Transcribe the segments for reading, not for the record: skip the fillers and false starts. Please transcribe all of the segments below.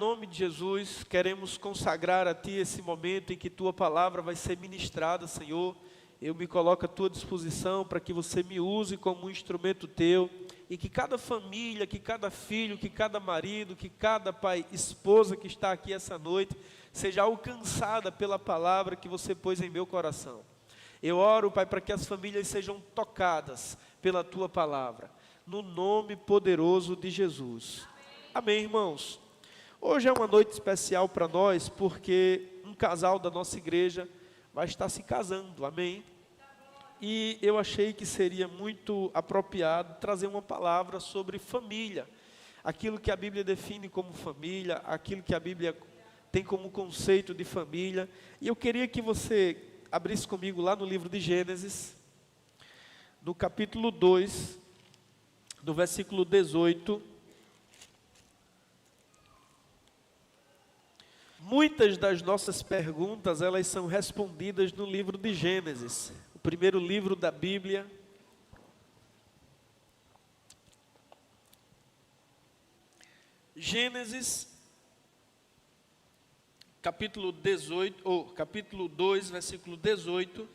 nome de Jesus, queremos consagrar a Ti esse momento em que Tua palavra vai ser ministrada, Senhor. Eu me coloco à Tua disposição para que você me use como um instrumento Teu, e que cada família, que cada filho, que cada marido, que cada pai, esposa que está aqui essa noite, seja alcançada pela palavra que você pôs em meu coração. Eu oro, Pai, para que as famílias sejam tocadas pela Tua palavra, no nome poderoso de Jesus. Amém, irmãos? Hoje é uma noite especial para nós, porque um casal da nossa igreja vai estar se casando, amém? E eu achei que seria muito apropriado trazer uma palavra sobre família, aquilo que a Bíblia define como família, aquilo que a Bíblia tem como conceito de família. E eu queria que você abrisse comigo lá no livro de Gênesis, no capítulo 2, no versículo 18. Muitas das nossas perguntas, elas são respondidas no livro de Gênesis, o primeiro livro da Bíblia. Gênesis, capítulo 2, versículo 18,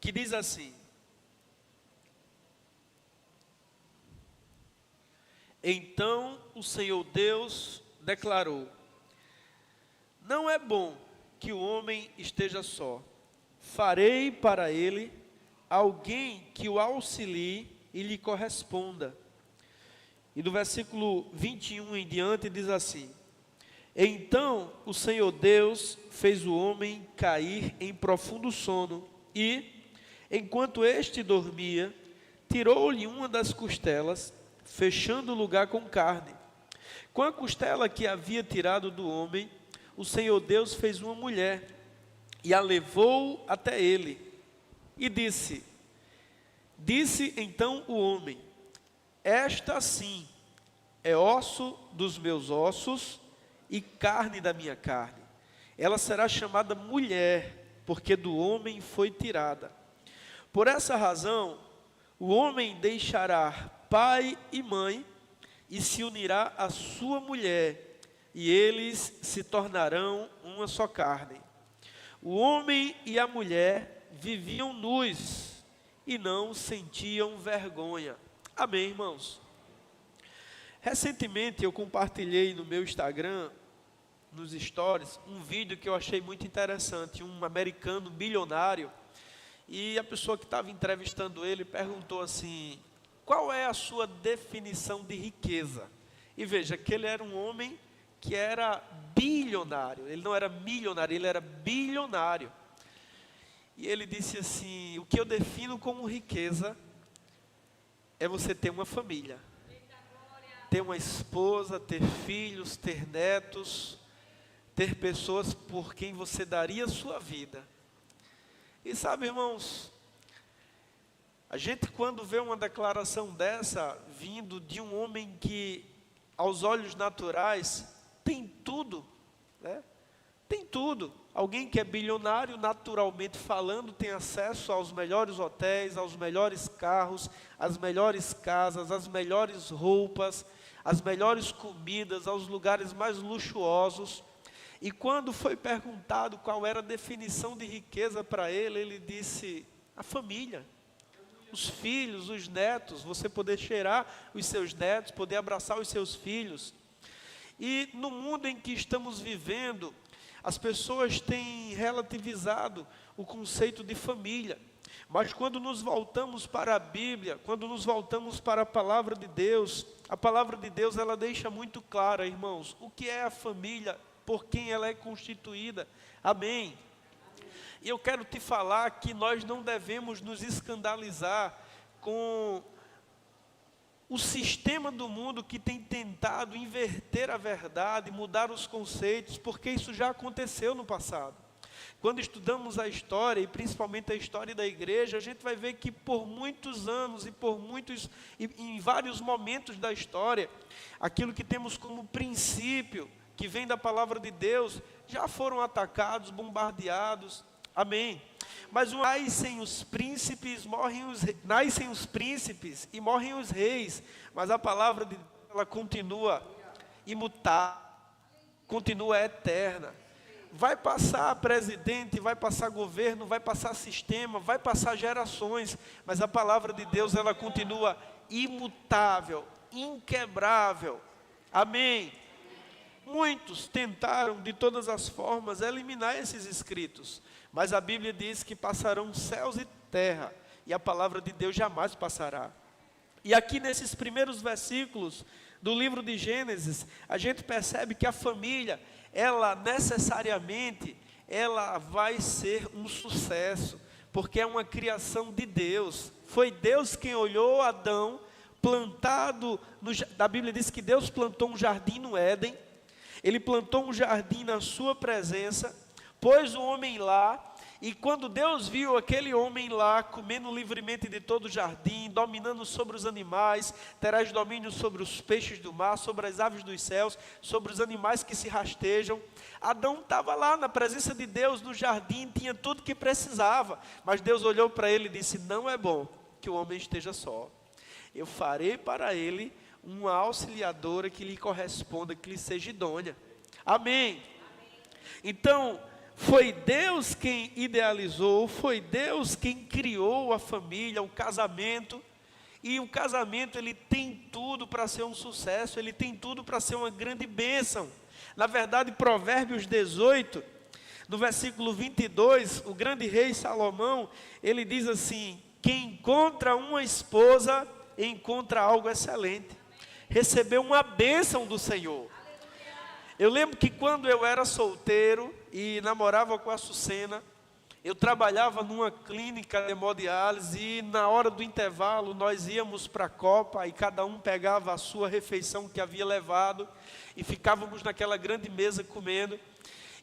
que diz assim: Então o Senhor Deus declarou: Não é bom que o homem esteja só. Farei para ele alguém que o auxilie e lhe corresponda. E do versículo 21 em diante diz assim: Então o Senhor Deus fez o homem cair em profundo sono e, enquanto este dormia, tirou-lhe uma das costelas, fechando o lugar com carne. Com a costela que havia tirado do homem, o Senhor Deus fez uma mulher e a levou até ele e disse então o homem: Esta sim é osso dos meus ossos e carne da minha carne. Ela será chamada mulher, porque do homem foi tirada. Por essa razão, o homem deixará pai e mãe e se unirá à sua mulher, e eles se tornarão uma só carne. O homem e a mulher viviam nus e não sentiam vergonha. Amém, irmãos? Recentemente eu compartilhei no meu Instagram, nos stories, um vídeo que eu achei muito interessante. Um americano bilionário, e a pessoa que estava entrevistando ele perguntou assim: qual é a sua definição de riqueza? E veja que ele era um homem que era bilionário. Ele não era milionário, ele era bilionário. E ele disse assim: o que eu defino como riqueza é você ter uma família, ter uma esposa, ter filhos, ter netos, ter pessoas por quem você daria a sua vida. E sabe, irmãos, a gente, quando vê uma declaração dessa vindo de um homem que, aos olhos naturais, tem tudo, né? Tem tudo. Alguém que é bilionário, naturalmente falando, tem acesso aos melhores hotéis, aos melhores carros, às melhores casas, às melhores roupas, às melhores comidas, aos lugares mais luxuosos. E quando foi perguntado qual era a definição de riqueza para ele, ele disse: a família. Os filhos, os netos, você poder cheirar os seus netos, poder abraçar os seus filhos. E no mundo em que estamos vivendo, as pessoas têm relativizado o conceito de família. Mas quando nos voltamos para a Bíblia, quando nos voltamos para a palavra de Deus, a palavra de Deus, ela deixa muito clara, irmãos, o que é a família, por quem ela é constituída. Amém? E eu quero te falar que nós não devemos nos escandalizar com o sistema do mundo que tem tentado inverter a verdade, mudar os conceitos, porque isso já aconteceu no passado. Quando estudamos a história, e principalmente a história da igreja, a gente vai ver que por muitos anos e em vários momentos da história, aquilo que temos como princípio, que vem da palavra de Deus, já foram atacados, bombardeados. Amém? Mas nascem os príncipes e morrem os reis, mas a palavra de Deus, ela continua imutável, continua eterna. Vai passar presidente, vai passar governo, vai passar sistema, vai passar gerações, mas a palavra de Deus, ela continua imutável, inquebrável. Amém? Muitos tentaram de todas as formas eliminar esses escritos, mas a Bíblia diz que passarão céus e terra, e a palavra de Deus jamais passará. E aqui nesses primeiros versículos do livro de Gênesis, a gente percebe que a família, ela necessariamente, ela vai ser um sucesso, porque é uma criação de Deus. Foi Deus quem olhou Adão plantado, a Bíblia diz que Deus plantou um jardim no Éden, Ele plantou um jardim na sua presença, pôs o homem lá, e quando Deus viu aquele homem lá, comendo livremente de todo o jardim, dominando sobre os animais, terás domínio sobre os peixes do mar, sobre as aves dos céus, sobre os animais que se rastejam. Adão estava lá na presença de Deus, no jardim, tinha tudo que precisava, mas Deus olhou para ele e disse, não é bom que o homem esteja só. Eu farei para ele uma auxiliadora que lhe corresponda, que lhe seja idônea. Amém. Então, foi Deus quem idealizou, foi Deus quem criou a família, o casamento. E o casamento, ele tem tudo para ser um sucesso, ele tem tudo para ser uma grande bênção. Na verdade, Provérbios 18, no versículo 22, o grande rei Salomão, ele diz assim, quem encontra uma esposa, encontra algo excelente. Recebeu uma bênção do Senhor. Eu lembro que quando eu era solteiro e namorava com a Açucena, eu trabalhava numa clínica de hemodiálise e na hora do intervalo nós íamos para a copa e cada um pegava a sua refeição que havia levado e ficávamos naquela grande mesa comendo.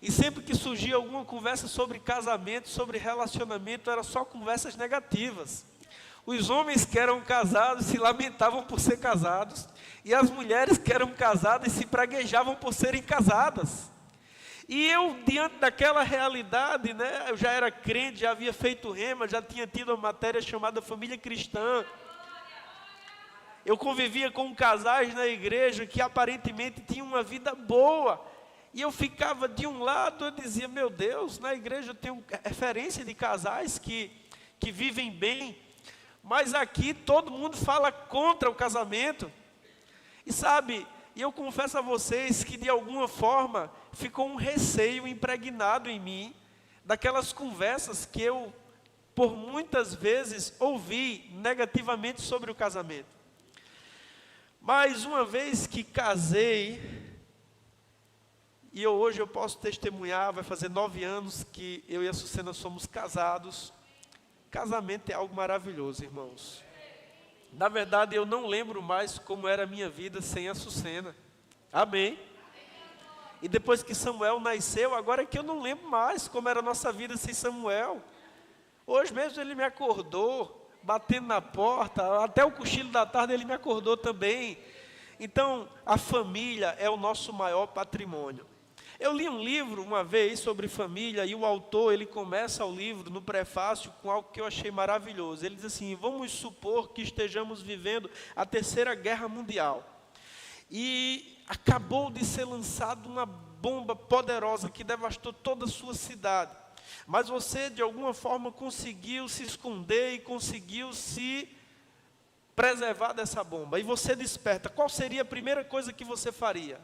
E sempre que surgia alguma conversa sobre casamento, sobre relacionamento, era só conversas negativas. Os homens que eram casados se lamentavam por ser casados, e as mulheres que eram casadas se praguejavam por serem casadas. E eu, diante daquela realidade, né, eu já era crente, já havia feito rema, já tinha tido uma matéria chamada família cristã. Eu convivia com casais na igreja que aparentemente tinham uma vida boa. E eu ficava de um lado, eu dizia, meu Deus, na igreja eu tenho referência de casais que vivem bem. Mas aqui todo mundo fala contra o casamento. E sabe, e eu confesso a vocês que de alguma forma ficou um receio impregnado em mim, daquelas conversas que eu, por muitas vezes, ouvi negativamente sobre o casamento. Mas uma vez que casei, e hoje eu posso testemunhar, vai fazer 9 anos que eu e a Açucena somos casados. Casamento é algo maravilhoso, irmãos. Na verdade, eu não lembro mais como era a minha vida sem a Açucena. Amém? E depois que Samuel nasceu, agora é que eu não lembro mais como era a nossa vida sem Samuel. Hoje mesmo ele me acordou, batendo na porta, até o cochilo da tarde ele me acordou também. Então, a família é o nosso maior patrimônio. Eu li um livro uma vez sobre família e o autor, ele começa o livro no prefácio com algo que eu achei maravilhoso. Ele diz assim, vamos supor que estejamos vivendo a Terceira Guerra Mundial. E acabou de ser lançada uma bomba poderosa que devastou toda a sua cidade. Mas você, de alguma forma, conseguiu se esconder e conseguiu se preservar dessa bomba. E você desperta, qual seria a primeira coisa que você faria?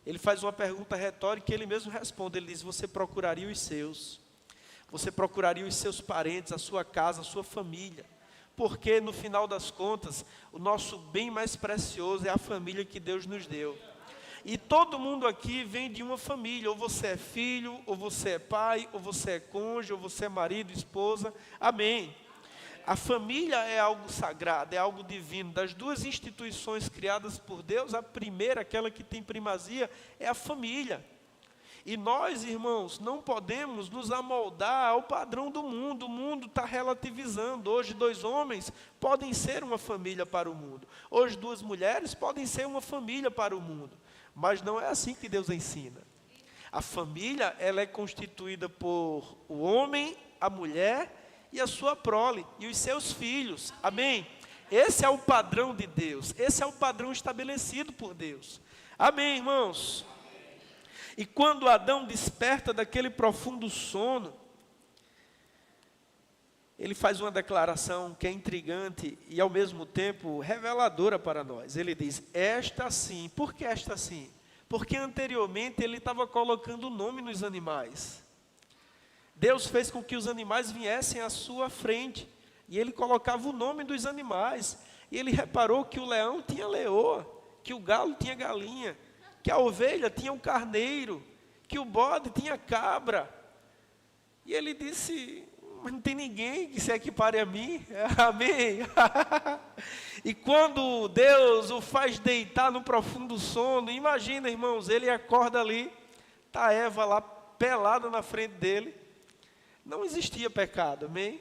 Ele faz uma pergunta retórica e ele mesmo responde. Ele diz, você procuraria os seus. Você procuraria os seus parentes, a sua casa, a sua família. Porque no final das contas, o nosso bem mais precioso é a família que Deus nos deu. E todo mundo aqui vem de uma família. Ou você é filho, ou você é pai, ou você é cônjuge, ou você é marido, esposa. Amém. A família é algo sagrado, é algo divino. Das duas instituições criadas por Deus, a primeira, aquela que tem primazia, é a família. E nós, irmãos, não podemos nos amoldar ao padrão do mundo. O mundo está relativizando. Hoje 2 homens podem ser uma família para o mundo. Hoje 2 mulheres podem ser uma família para o mundo. Mas não é assim que Deus ensina. A família, ela é constituída por o homem, a mulher e a sua prole, e os seus filhos, amém? Esse é o padrão de Deus, esse é o padrão estabelecido por Deus. Amém, irmãos? E quando Adão desperta daquele profundo sono, ele faz uma declaração que é intrigante e ao mesmo tempo reveladora para nós. Ele diz, esta sim. Por que esta sim? Porque anteriormente ele estava colocando o nome nos animais. Deus fez com que os animais viessem à sua frente. E ele colocava o nome dos animais. E ele reparou que o leão tinha leoa, que o galo tinha galinha, que a ovelha tinha um carneiro, que o bode tinha cabra. E ele disse, mas não tem ninguém que se equipare a mim. Amém. E quando Deus o faz deitar no profundo sono, imagina, irmãos, ele acorda ali, está Eva lá pelada na frente dele. Não existia pecado, amém?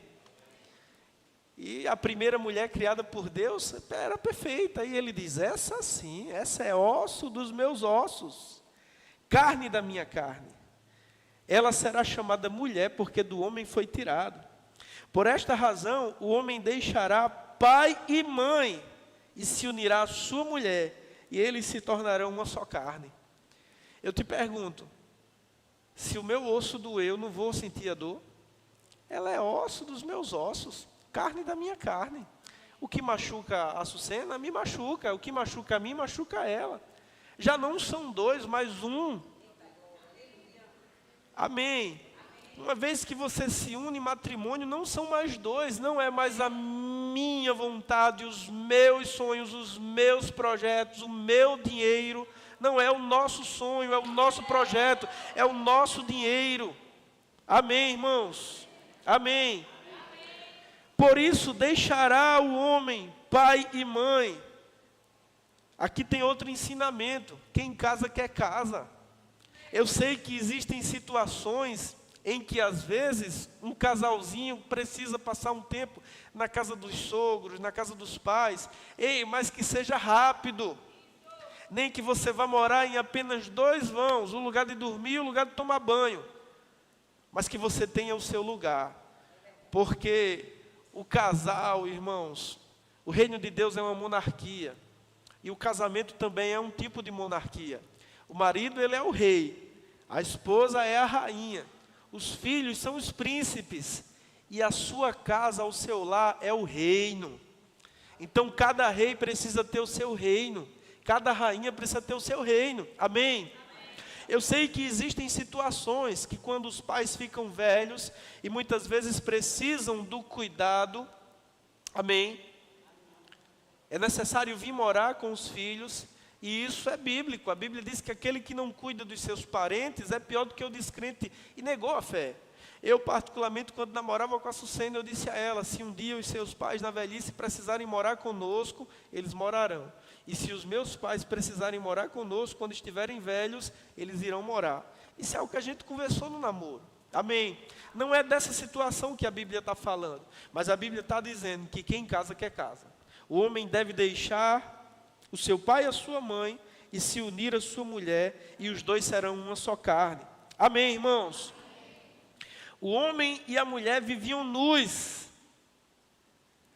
E a primeira mulher criada por Deus era perfeita. E ele diz, essa sim, essa é osso dos meus ossos, carne da minha carne. Ela será chamada mulher, porque do homem foi tirado. Por esta razão, o homem deixará pai e mãe, e se unirá à sua mulher, e eles se tornarão uma só carne. Eu te pergunto, se o meu osso doer, eu não vou sentir a dor? Ela é osso dos meus ossos, carne da minha carne. O que machuca a Sucena, me machuca. O que machuca a mim, machuca ela. Já não são dois, mas um. Amém. Uma vez que você se une em matrimônio, não são mais dois. Não é mais a minha vontade, os meus sonhos, os meus projetos, o meu dinheiro. Não é o nosso sonho, é o nosso projeto, é o nosso dinheiro. Amém, irmãos? Amém. Por isso deixará o homem pai e mãe. Aqui tem outro ensinamento. Quem casa quer casa. Eu sei que existem situações em que às vezes um casalzinho precisa passar um tempo na casa dos sogros, na casa dos pais. Ei, mas que seja rápido. Nem que você vá morar em apenas 2 vãos, um lugar de dormir e um lugar de tomar banho. Mas que você tenha o seu lugar. Porque o casal, irmãos, o reino de Deus é uma monarquia. E o casamento também é um tipo de monarquia. O marido, ele é o rei. A esposa é a rainha. Os filhos são os príncipes. E a sua casa, o seu lar, é o reino. Então, cada rei precisa ter o seu reino. Cada rainha precisa ter o seu reino. Amém? Eu sei que existem situações que quando os pais ficam velhos e muitas vezes precisam do cuidado, amém? É necessário vir morar com os filhos e isso é bíblico. A Bíblia diz que aquele que não cuida dos seus parentes é pior do que o descrente e negou a fé. Eu particularmente quando namorava com a Sucena, eu disse a ela, se um dia os seus pais na velhice precisarem morar conosco, eles morarão. E se os meus pais precisarem morar conosco, quando estiverem velhos, eles irão morar. Isso é o que a gente conversou no namoro. Amém? Não é dessa situação que a Bíblia está falando. Mas a Bíblia está dizendo que quem casa quer casa. O homem deve deixar o seu pai e a sua mãe e se unir à sua mulher, e os dois serão uma só carne. Amém, irmãos? O homem e a mulher viviam nus.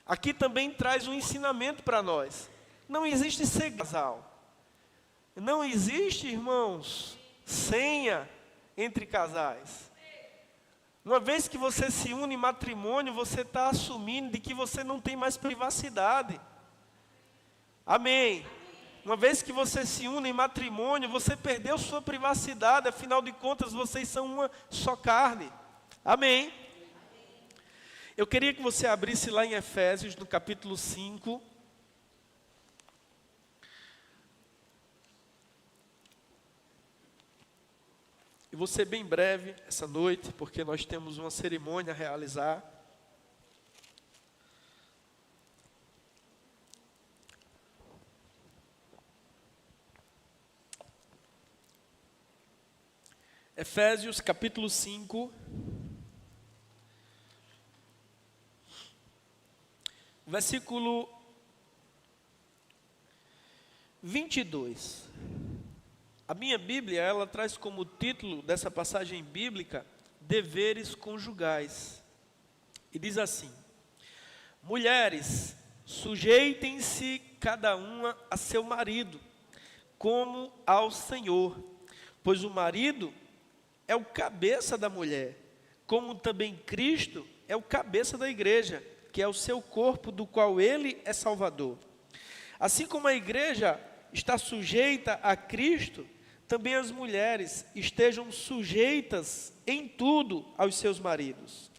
Aqui também traz um ensinamento para nós. Não existe segredo casal. Não existe, irmãos, senha entre casais. Uma vez que você se une em matrimônio, você está assumindo de que você não tem mais privacidade. Amém. Uma vez que você se une em matrimônio, você perdeu sua privacidade. Afinal de contas, vocês são uma só carne. Amém. Eu queria que você abrisse lá em Efésios, no capítulo 5. E vou ser bem breve essa noite, porque nós temos uma cerimônia a realizar. Efésios capítulo 5. Versículo 22. A minha Bíblia, ela traz como título dessa passagem bíblica, deveres conjugais. E diz assim: mulheres, sujeitem-se cada uma a seu marido, como ao Senhor, pois o marido é o cabeça da mulher, como também Cristo é o cabeça da igreja, que é o seu corpo, do qual ele é Salvador. Assim como a igreja está sujeita a Cristo, também as mulheres estejam sujeitas em tudo aos seus maridos.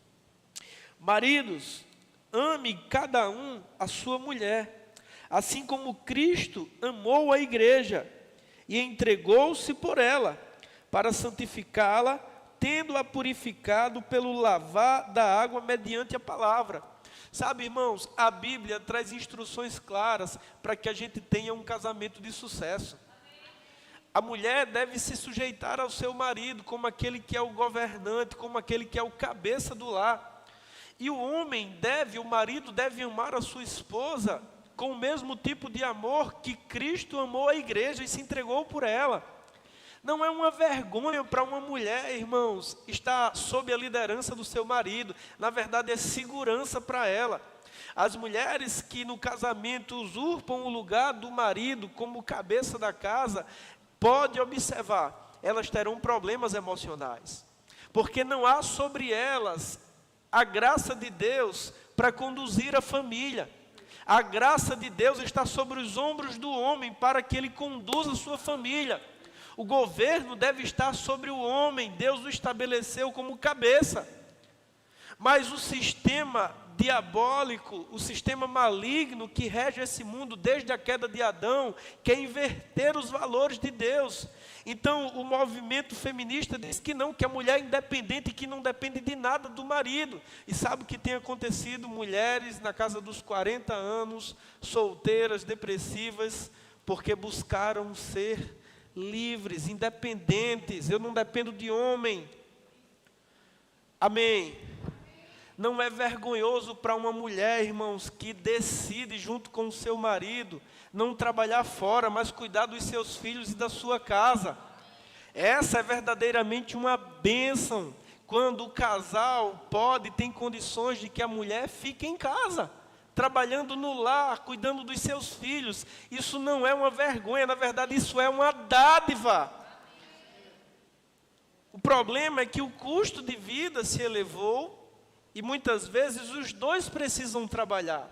Maridos, ame cada um a sua mulher, assim como Cristo amou a igreja e entregou-se por ela, para santificá-la, tendo-a purificado pelo lavar da água mediante a palavra. Sabe, irmãos, a Bíblia traz instruções claras para que a gente tenha um casamento de sucesso. A mulher deve se sujeitar ao seu marido como aquele que é o governante, como aquele que é o cabeça do lar. E o marido deve amar a sua esposa com o mesmo tipo de amor que Cristo amou a igreja e se entregou por ela. Não é uma vergonha para uma mulher, irmãos, estar sob a liderança do seu marido. Na verdade, é segurança para ela. As mulheres que no casamento usurpam o lugar do marido como cabeça da casa, pode observar, elas terão problemas emocionais. Porque não há sobre elas a graça de Deus para conduzir a família. A graça de Deus está sobre os ombros do homem para que ele conduza a sua família. O governo deve estar sobre o homem, Deus o estabeleceu como cabeça. Mas o sistema diabólico, o sistema maligno que rege esse mundo desde a queda de Adão, quer inverter os valores de Deus. Então o movimento feminista diz que não, que a mulher é independente e que não depende de nada do marido. E sabe o que tem acontecido? Mulheres na casa dos 40 anos, solteiras, depressivas, porque buscaram ser livres, independentes. Eu não dependo de homem. Amém. Não é vergonhoso para uma mulher, irmãos, que decide junto com o seu marido não trabalhar fora, mas cuidar dos seus filhos e da sua casa. Essa é verdadeiramente uma bênção, quando o casal tem condições de que a mulher fique em casa, trabalhando no lar, cuidando dos seus filhos. Isso não é uma vergonha, na verdade isso é uma dádiva. O problema é que o custo de vida se elevou, e muitas vezes os dois precisam trabalhar.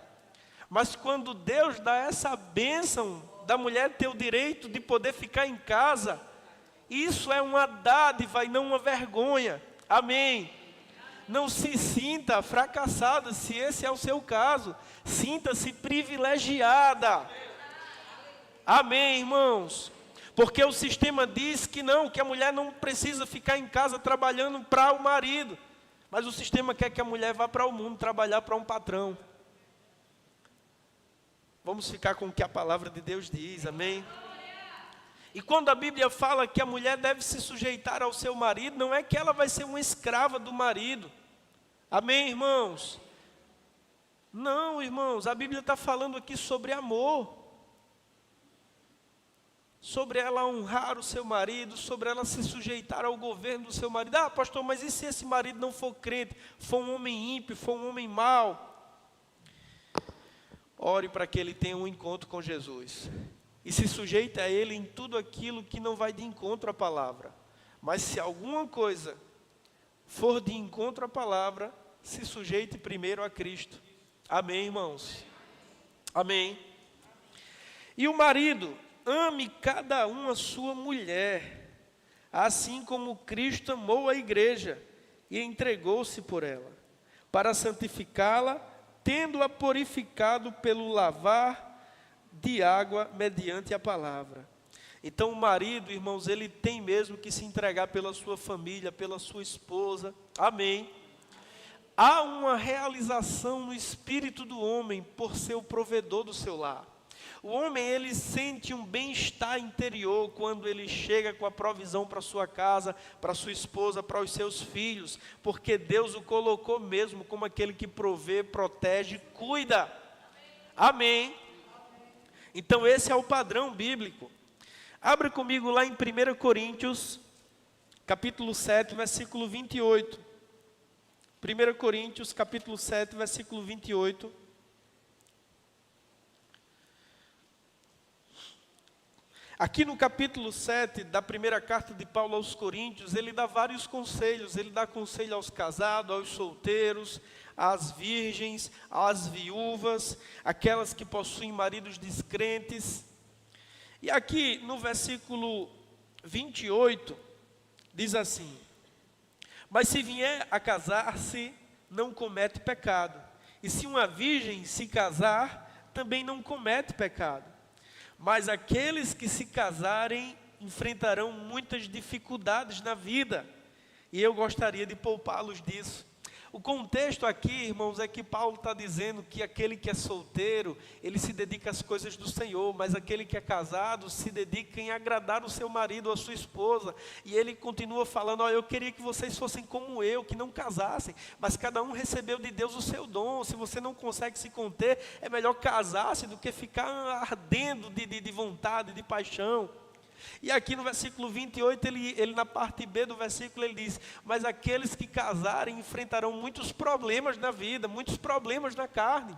Mas quando Deus dá essa bênção da mulher ter o direito de poder ficar em casa, isso é uma dádiva e não uma vergonha. Amém. Não se sinta fracassada se esse é o seu caso. Sinta-se privilegiada. Amém, irmãos. Porque o sistema diz que não, que a mulher não precisa ficar em casa trabalhando para o marido. Mas o sistema quer que a mulher vá para o mundo trabalhar para um patrão. Vamos ficar com o que a palavra de Deus diz, amém? E quando a Bíblia fala que a mulher deve se sujeitar ao seu marido, não é que ela vai ser uma escrava do marido. Amém, irmãos? Não, irmãos, a Bíblia está falando aqui sobre amor. Sobre ela honrar o seu marido, sobre ela se sujeitar ao governo do seu marido. Ah, pastor, mas e se esse marido não for crente, for um homem ímpio, for um homem mau? Ore para que ele tenha um encontro com Jesus. E se sujeite a ele em tudo aquilo que não vai de encontro à palavra. Mas se alguma coisa for de encontro à palavra, se sujeite primeiro a Cristo. Amém, irmãos? Amém. E o marido, ame cada um a sua mulher, assim como Cristo amou a igreja e entregou-se por ela, para santificá-la, tendo-a purificado pelo lavar de água mediante a palavra. Então o marido, irmãos, ele tem mesmo que se entregar pela sua família, pela sua esposa. Amém. Há uma realização no espírito do homem por ser o provedor do seu lar. O homem, ele sente um bem-estar interior quando ele chega com a provisão para sua casa, para sua esposa, para os seus filhos, porque Deus o colocou mesmo como aquele que provê, protege, cuida. Amém. Então esse é o padrão bíblico. Abra comigo lá em 1 Coríntios, capítulo 7, versículo 28. 1 Coríntios, capítulo 7, versículo 28. Aqui no capítulo 7 da primeira carta de Paulo aos Coríntios, ele dá vários conselhos. Ele dá conselho aos casados, aos solteiros, às virgens, às viúvas, aquelas que possuem maridos descrentes. E aqui no versículo 28, diz assim: mas se vier a casar-se, não comete pecado. E se uma virgem se casar, também não comete pecado. Mas aqueles que se casarem enfrentarão muitas dificuldades na vida. E eu gostaria de poupá-los disso. O contexto aqui, irmãos, é que Paulo está dizendo que aquele que é solteiro, ele se dedica às coisas do Senhor, mas aquele que é casado se dedica em agradar o seu marido ou a sua esposa. E ele continua falando: ó, eu queria que vocês fossem como eu, que não casassem, mas cada um recebeu de Deus o seu dom. Se você não consegue se conter, é melhor casar-se do que ficar ardendo de vontade, de paixão. E aqui no versículo 28, ele na parte B do versículo, ele diz: mas aqueles que casarem enfrentarão muitos problemas na vida, muitos problemas na carne.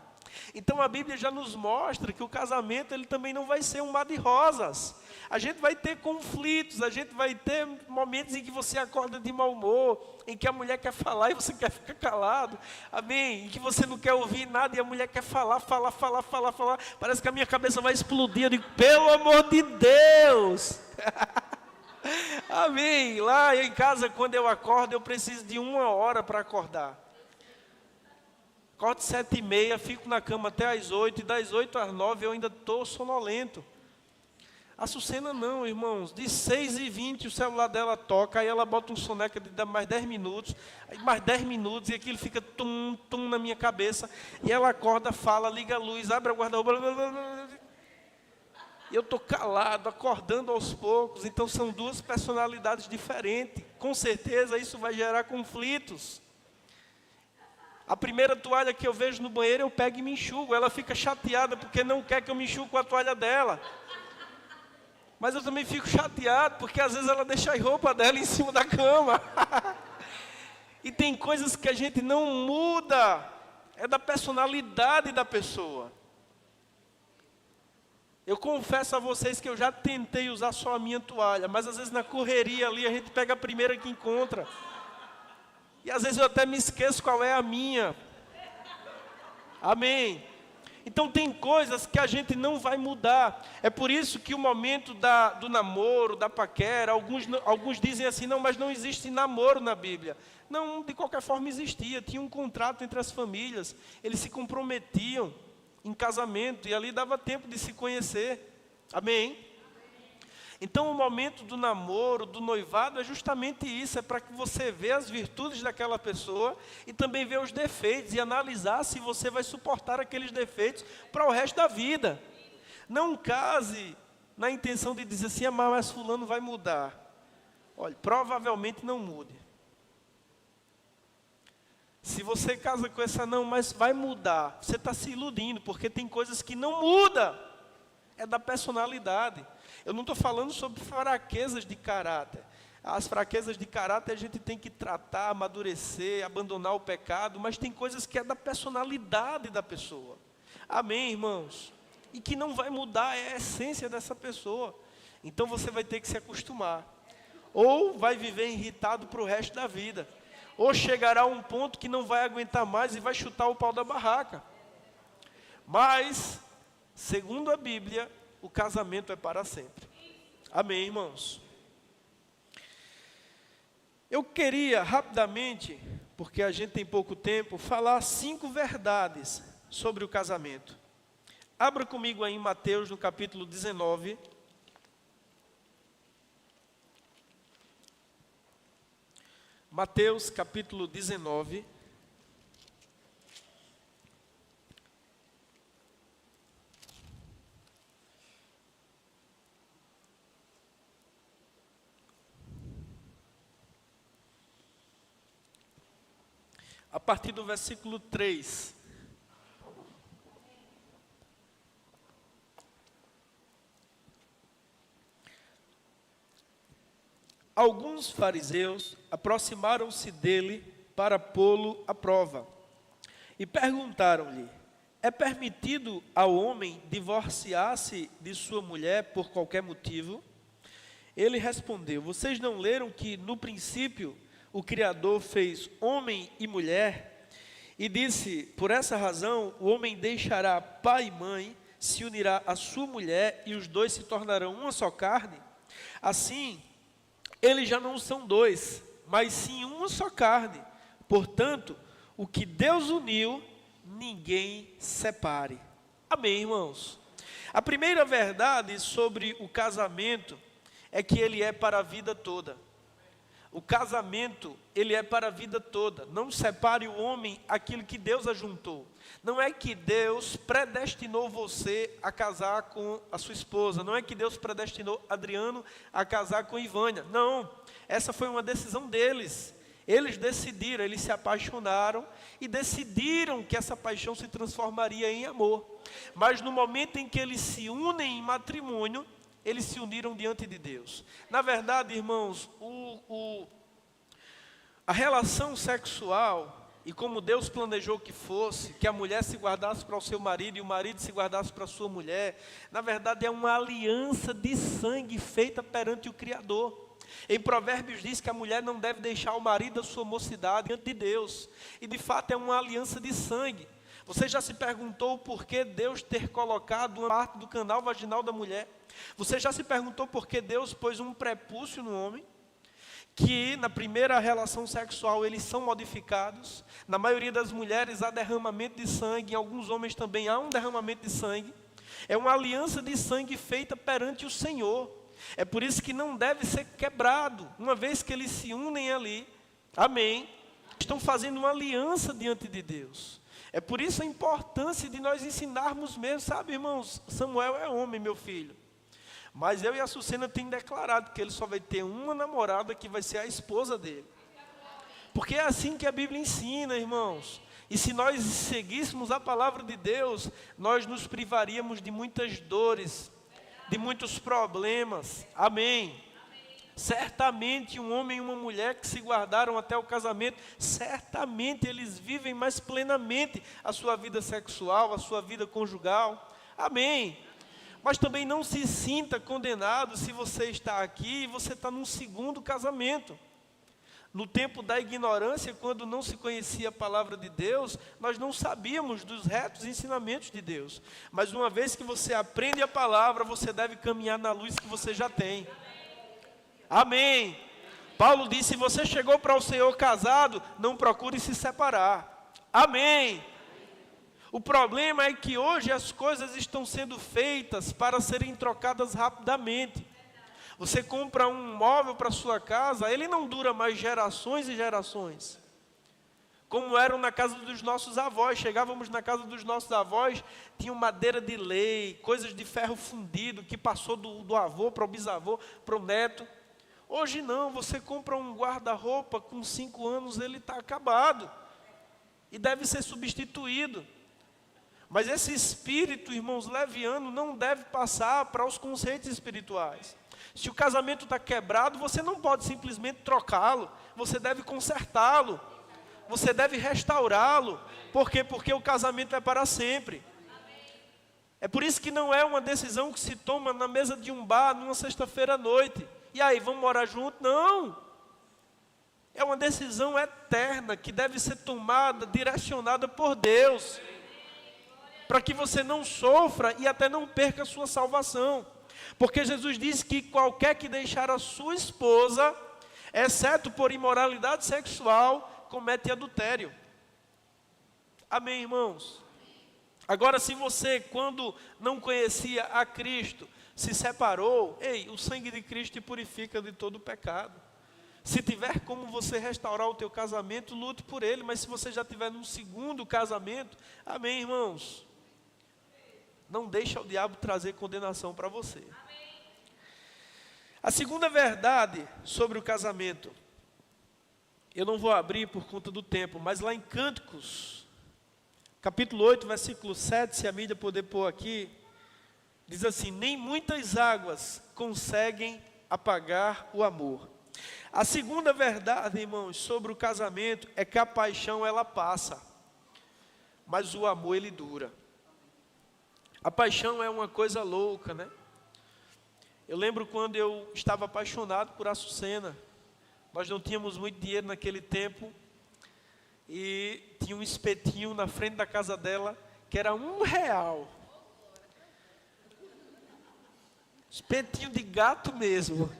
Então a Bíblia já nos mostra que o casamento, ele também não vai ser um mar de rosas. A gente vai ter conflitos, a gente vai ter momentos em que você acorda de mau humor, em que a mulher quer falar e você quer ficar calado, amém? Em que você não quer ouvir nada e a mulher quer falar. Parece que a minha cabeça vai explodir. Eu digo: pelo amor de Deus! Amém? Lá em casa, quando eu acordo, eu preciso de 1 hora para acordar. Acordo 7h30, fico na cama até às 8, e das 8 às 9 eu ainda estou sonolento. A Sucena não, irmãos, de 6h20 o celular dela toca, aí ela bota um soneca de mais 10 minutos, aí mais 10 minutos, e aquilo fica tum na minha cabeça, e ela acorda, fala, liga a luz, abre a guarda-roupa, e eu estou calado, acordando aos poucos. Então são duas personalidades diferentes, com certeza isso vai gerar conflitos. A primeira toalha que eu vejo no banheiro, eu pego e me enxugo. Ela fica chateada porque não quer que eu me enxugue com a toalha dela. Mas eu também fico chateado porque às vezes ela deixa a roupa dela em cima da cama. E tem coisas que a gente não muda. É da personalidade da pessoa. Eu confesso a vocês que eu já tentei usar só a minha toalha, mas às vezes na correria ali a gente pega a primeira que encontra. E às vezes eu até me esqueço qual é a minha. Amém? Então tem coisas que a gente não vai mudar. É por isso que o momento do namoro, da paquera, alguns dizem assim: não, mas não existe namoro na Bíblia. Não, de qualquer forma existia. Tinha um contrato entre as famílias. Eles se comprometiam em casamento e ali dava tempo de se conhecer. Amém? Então o momento do namoro, do noivado, é justamente isso, é para que você veja as virtudes daquela pessoa e também veja os defeitos e analisar se você vai suportar aqueles defeitos para o resto da vida. Não case na intenção de dizer assim: mas fulano vai mudar. Olha, provavelmente não mude. Se você casa com essa não, mas vai mudar, você está se iludindo, porque tem coisas que não mudam. É da personalidade. Eu não estou falando sobre fraquezas de caráter. As fraquezas de caráter a gente tem que tratar, amadurecer, abandonar o pecado, mas tem coisas que é da personalidade da pessoa. Amém, irmãos? E que não vai mudar, é a essência dessa pessoa. Então você vai ter que se acostumar. Ou vai viver irritado para o resto da vida. Ou chegará a um ponto que não vai aguentar mais e vai chutar o pau da barraca. Mas, segundo a Bíblia, o casamento é para sempre. Amém, irmãos? Eu queria rapidamente, porque a gente tem pouco tempo, falar 5 verdades sobre o casamento. Abra comigo aí em Mateus, no capítulo 19. Mateus, capítulo 19. A partir do versículo 3. Alguns fariseus aproximaram-se dele para pô-lo à prova. E perguntaram-lhe: é permitido ao homem divorciar-se de sua mulher por qualquer motivo? Ele respondeu: vocês não leram que no princípio o Criador fez homem e mulher? E disse: por essa razão o homem deixará pai e mãe, se unirá à sua mulher e os dois se tornarão uma só carne? Assim, eles já não são dois, mas sim uma só carne. Portanto, o que Deus uniu, ninguém separe. Amém, irmãos? A primeira verdade sobre o casamento é que ele é para a vida toda. O casamento, ele é para a vida toda. Não separe o homem aquilo que Deus ajuntou. Não é que Deus predestinou você a casar com a sua esposa. Não é que Deus predestinou Adriano a casar com Ivânia. Não, essa foi uma decisão deles. Eles decidiram, eles se apaixonaram e decidiram que essa paixão se transformaria em amor. Mas no momento em que eles se unem em matrimônio, eles se uniram diante de Deus. Na verdade, irmãos, a relação sexual, e como Deus planejou que fosse, que a mulher se guardasse para o seu marido e o marido se guardasse para a sua mulher, na verdade é uma aliança de sangue feita perante o Criador. Em Provérbios diz que a mulher não deve deixar o marido da sua mocidade diante de Deus. E de fato é uma aliança de sangue. Você já se perguntou o porquê Deus ter colocado uma parte do canal vaginal da mulher? Você já se perguntou por que Deus pôs um prepúcio no homem? Que na primeira relação sexual eles são modificados. Na maioria das mulheres há derramamento de sangue, em alguns homens também há um derramamento de sangue. É uma aliança de sangue feita perante o Senhor. É por isso que não deve ser quebrado, uma vez que eles se unem ali, amém, estão fazendo uma aliança diante de Deus. É por isso a importância de nós ensinarmos mesmo, sabe, irmãos, Samuel é homem, meu filho, mas eu e a Sucena temos declarado que ele só vai ter uma namorada que vai ser a esposa dele, porque é assim que a Bíblia ensina, irmãos. E se nós seguíssemos a palavra de Deus, nós nos privaríamos de muitas dores, de muitos problemas, amém. Certamente um homem e uma mulher que se guardaram até o casamento, certamente eles vivem mais plenamente a sua vida sexual, a sua vida conjugal, amém. Mas também não se sinta condenado se você está aqui e você está num segundo casamento. No tempo da ignorância, quando não se conhecia a palavra de Deus, nós não sabíamos dos retos ensinamentos de Deus. Mas uma vez que você aprende a palavra, você deve caminhar na luz que você já tem. Amém. Paulo disse: se você chegou para o Senhor casado, não procure se separar. Amém. O problema é que hoje as coisas estão sendo feitas para serem trocadas rapidamente. Você compra um móvel para sua casa, ele não dura mais gerações e gerações. Como eram na casa dos nossos avós, chegávamos na casa dos nossos avós, tinha madeira de lei, coisas de ferro fundido, que passou do avô para o bisavô, para o neto. Hoje não, você compra um guarda-roupa, com 5 anos ele está acabado, e deve ser substituído. Mas esse espírito, irmãos, leviano, não deve passar para os conceitos espirituais. Se o casamento está quebrado, você não pode simplesmente trocá-lo, você deve consertá-lo, você deve restaurá-lo. Por quê? Porque o casamento é para sempre. É por isso que não é uma decisão que se toma na mesa de um bar, numa sexta-feira à noite. E aí, vamos morar junto? Não. É uma decisão eterna, que deve ser tomada, direcionada por Deus, para que você não sofra e até não perca a sua salvação. Porque Jesus disse que qualquer que deixar a sua esposa, exceto por imoralidade sexual, comete adultério. Amém, irmãos? Agora, se você, quando não conhecia a Cristo, se separou, o sangue de Cristo te purifica de todo o pecado. Se tiver como você restaurar o teu casamento, lute por ele. Mas se você já tiver num segundo casamento, amém, irmãos? Não deixa o diabo trazer condenação para você. A segunda verdade sobre o casamento, eu não vou abrir por conta do tempo, mas lá em Cânticos, capítulo 8, versículo 7, se a mídia puder pôr aqui, diz assim: nem muitas águas conseguem apagar o amor. A segunda verdade, irmãos, sobre o casamento é que a paixão ela passa, mas o amor ele dura. A paixão é uma coisa louca, né? Eu lembro quando eu estava apaixonado por Açucena. Nós não tínhamos muito dinheiro naquele tempo. E tinha um espetinho na frente da casa dela, que era R$ 1. Espetinho de gato mesmo.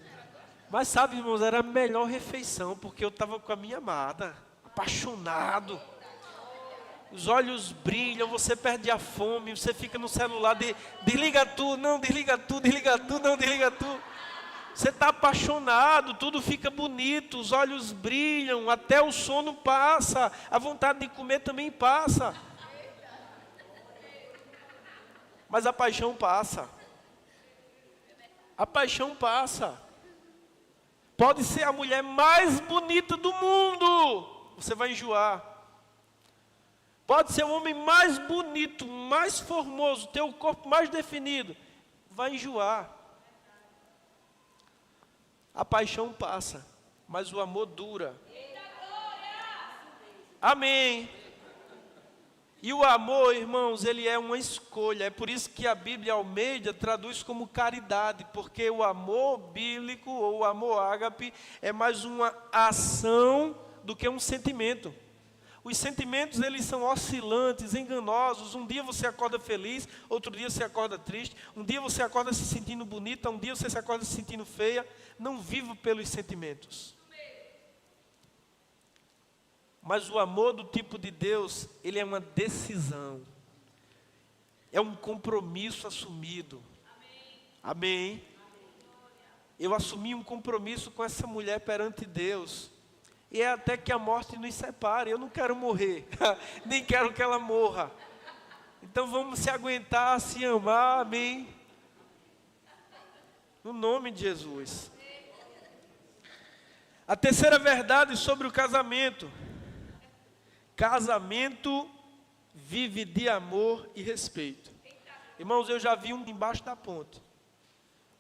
Mas sabe, irmãos, era a melhor refeição, porque eu estava com a minha amada, apaixonado. Os olhos brilham, você perde a fome, você fica no celular, desliga tudo, não, desliga tudo, desliga tudo, não, desliga tudo. Você está apaixonado, tudo fica bonito, os olhos brilham, até o sono passa, a vontade de comer também passa. Mas a paixão passa. A paixão passa. Pode ser a mulher mais bonita do mundo, você vai enjoar. Pode ser o homem mais bonito, mais formoso, ter o corpo mais definido, vai enjoar. A paixão passa, mas o amor dura. Amém. E o amor, irmãos, ele é uma escolha. É por isso que a Bíblia Almeida traduz como caridade, porque o amor bíblico ou o amor ágape é mais uma ação do que um sentimento. Os sentimentos, eles são oscilantes, enganosos. Um dia você acorda feliz, outro dia você acorda triste. Um dia você acorda se sentindo bonita, um dia você se acorda se sentindo feia. Não viva pelos sentimentos. Mas o amor do tipo de Deus, ele é uma decisão. É um compromisso assumido. Amém. Eu assumi um compromisso com essa mulher perante Deus. E é até que a morte nos separe. Eu não quero morrer, nem quero que ela morra. Então vamos se aguentar, se amar, amém? No nome de Jesus. A terceira verdade sobre o casamento. Casamento vive de amor e respeito. Irmãos, eu já vi um embaixo da ponte.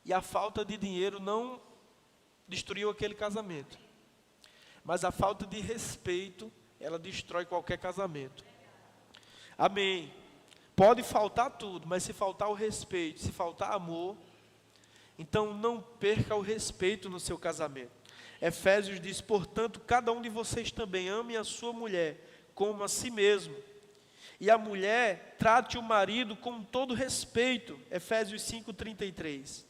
E a falta de dinheiro não destruiu aquele casamento. Mas a falta de respeito, ela destrói qualquer casamento. Amém. Pode faltar tudo, mas se faltar o respeito, se faltar amor, então não perca o respeito no seu casamento. Efésios diz, portanto, cada um de vocês também ame a sua mulher como a si mesmo. E a mulher trate o marido com todo respeito. Efésios 5:33.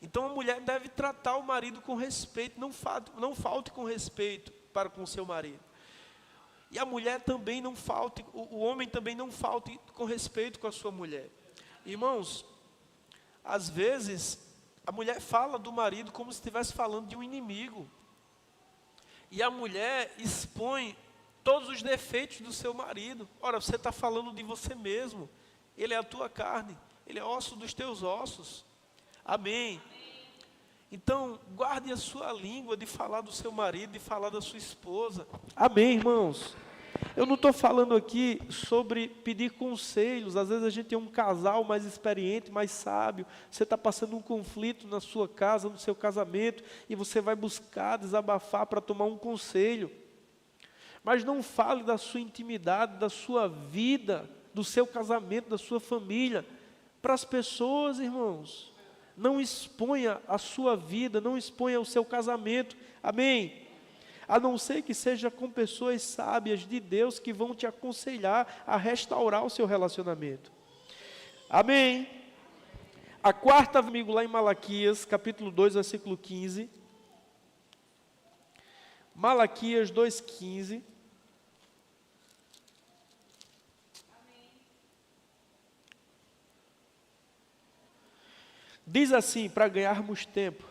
Então a mulher deve tratar o marido com respeito, não falte com respeito para com o seu marido. E a mulher também não falte, o homem também não falte com respeito com a sua mulher. Irmãos, às vezes a mulher fala do marido como se estivesse falando de um inimigo. E a mulher expõe todos os defeitos do seu marido. Ora, você está falando de você mesmo. Ele é a tua carne, ele é osso dos teus ossos. Amém. Então, guarde a sua língua de falar do seu marido, de falar da sua esposa. Amém, irmãos? Eu não estou falando aqui sobre pedir conselhos. Às vezes a gente tem um casal mais experiente, mais sábio. Você está passando um conflito na sua casa, no seu casamento, e você vai buscar desabafar para tomar um conselho. Mas não fale da sua intimidade, da sua vida, do seu casamento, da sua família, para as pessoas, irmãos. Não exponha a sua vida, não exponha o seu casamento, amém? A não ser que seja com pessoas sábias de Deus que vão te aconselhar a restaurar o seu relacionamento, amém? A quarta, amigo, lá em Malaquias, capítulo 2, versículo 15, Malaquias 2,15, diz assim, para ganharmos tempo: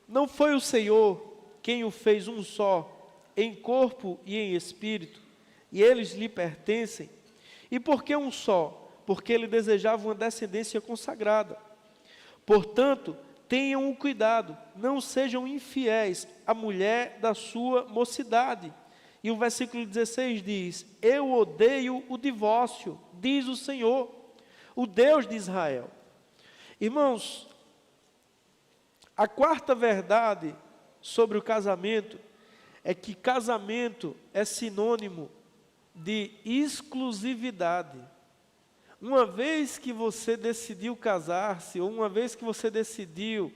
não foi o Senhor quem o fez um só, em corpo e em espírito, e eles lhe pertencem? E por que um só? Porque ele desejava uma descendência consagrada. Portanto, tenham um cuidado, não sejam infiéis à mulher da sua mocidade. E o versículo 16 diz: eu odeio o divórcio, diz o Senhor, o Deus de Israel. Irmãos, a quarta verdade sobre o casamento é que casamento é sinônimo de exclusividade. Uma vez que você decidiu casar-se, ou uma vez que você decidiu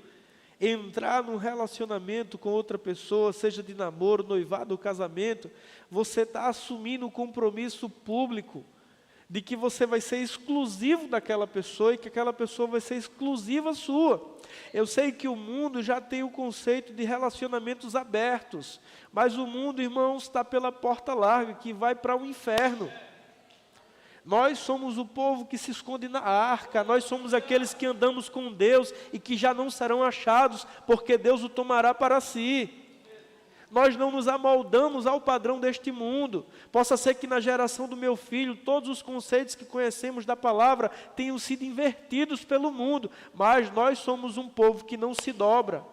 entrar num relacionamento com outra pessoa, seja de namoro, noivado ou casamento, você está assumindo um compromisso público de que você vai ser exclusivo daquela pessoa e que aquela pessoa vai ser exclusiva sua. Eu sei que o mundo já tem o conceito de relacionamentos abertos, mas o mundo, irmãos, está pela porta larga, que vai para o inferno. Nós somos o povo que se esconde na arca, nós somos aqueles que andamos com Deus e que já não serão achados, porque Deus o tomará para si. Nós não nos amoldamos ao padrão deste mundo. Possa ser que na geração do meu filho, todos os conceitos que conhecemos da palavra tenham sido invertidos pelo mundo, mas nós somos um povo que não se dobra.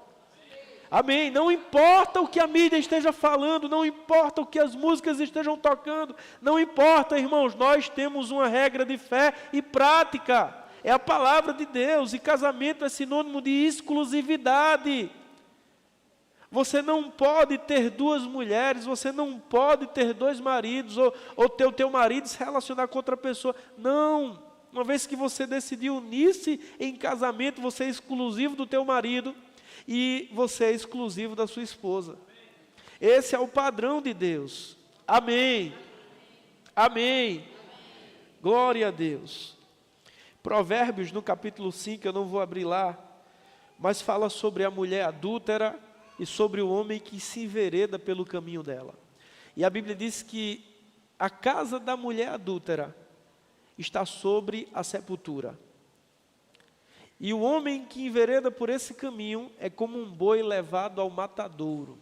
Amém? Não importa o que a mídia esteja falando, não importa o que as músicas estejam tocando, não importa, irmãos, nós temos uma regra de fé e prática. É a palavra de Deus, e casamento é sinônimo de exclusividade. Você não pode ter duas mulheres, você não pode ter dois maridos, ou ter o teu marido se relacionar com outra pessoa. Não, uma vez que você decidiu unir-se em casamento, você é exclusivo do teu marido, e você é exclusivo da sua esposa. Esse é o padrão de Deus. Amém. Amém. Glória a Deus. Provérbios, no capítulo 5, eu não vou abrir lá, mas fala sobre a mulher adúltera e sobre o homem que se envereda pelo caminho dela. E a Bíblia diz que a casa da mulher adúltera está sobre a sepultura. E o homem que envereda por esse caminho é como um boi levado ao matadouro.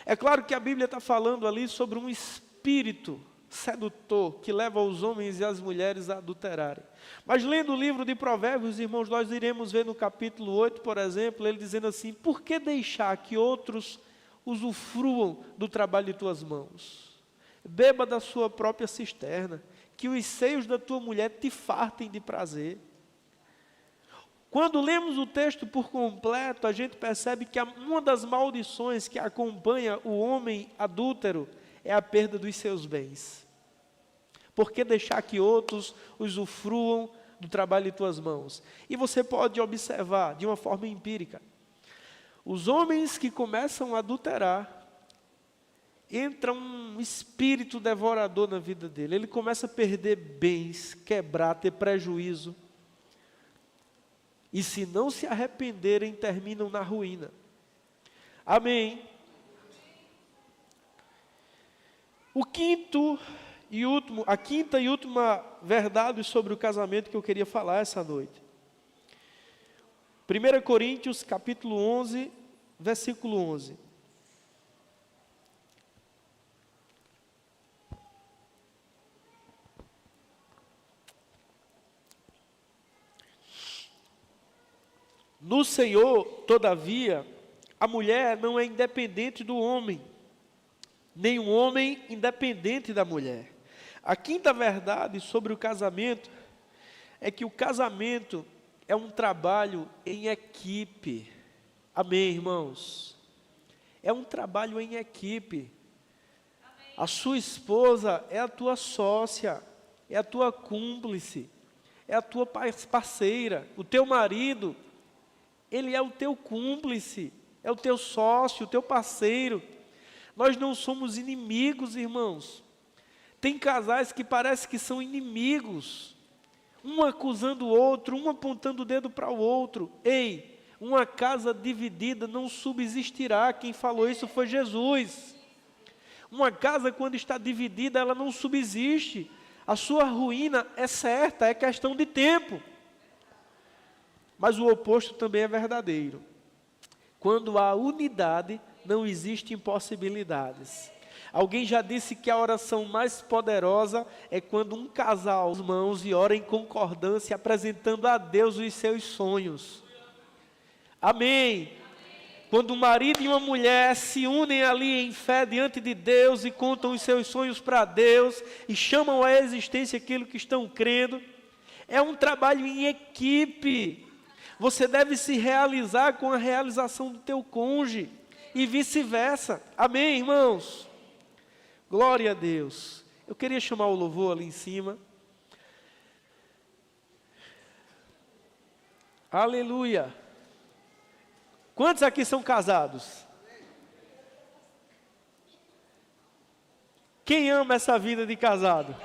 É claro que a Bíblia está falando ali sobre um espírito sedutor que leva os homens e as mulheres a adulterarem. Mas lendo o livro de Provérbios, irmãos, nós iremos ver no capítulo 8, por exemplo, ele dizendo assim: por que deixar que outros usufruam do trabalho de tuas mãos? Beba da sua própria cisterna, que os seios da tua mulher te fartem de prazer. Quando lemos o texto por completo, a gente percebe que uma das maldições que acompanha o homem adúltero é a perda dos seus bens. Por que deixar que outros usufruam do trabalho de tuas mãos? E você pode observar de uma forma empírica. Os homens que começam a adulterar, entra um espírito devorador na vida dele. Ele começa a perder bens, quebrar, ter prejuízo. E se não se arrependerem, terminam na ruína. Amém. A quinta e última verdade sobre o casamento que eu queria falar essa noite. 1 Coríntios, capítulo 11, versículo 11. No Senhor, todavia, a mulher não é independente do homem, nem o homem independente da mulher. A quinta verdade sobre o casamento é que o casamento é um trabalho em equipe. Amém, irmãos? É um trabalho em equipe. Amém. A sua esposa é a tua sócia, é a tua cúmplice, é a tua parceira. O teu marido, ele é o teu cúmplice, é o teu sócio, o teu parceiro. Nós não somos inimigos, irmãos. Tem casais que parece que são inimigos, um acusando o outro, um apontando o dedo para o outro. Ei, uma casa dividida não subsistirá. Quem falou isso foi Jesus. Uma casa, quando está dividida, ela não subsiste. A sua ruína é certa, é questão de tempo. Mas o oposto também é verdadeiro. Quando há unidade, não existem impossibilidades. Alguém já disse que a oração mais poderosa é quando um casal as mãos e ora em concordância, apresentando a Deus os seus sonhos. Amém. Quando um marido e uma mulher se unem ali em fé diante de Deus e contam os seus sonhos para Deus e chamam à existência aquilo que estão crendo, é um trabalho em equipe. Você deve se realizar com a realização do teu cônjuge e vice-versa. Amém, irmãos? Glória a Deus. Eu queria chamar o louvor ali em cima. Aleluia. Quantos aqui são casados? Quem ama essa vida de casado?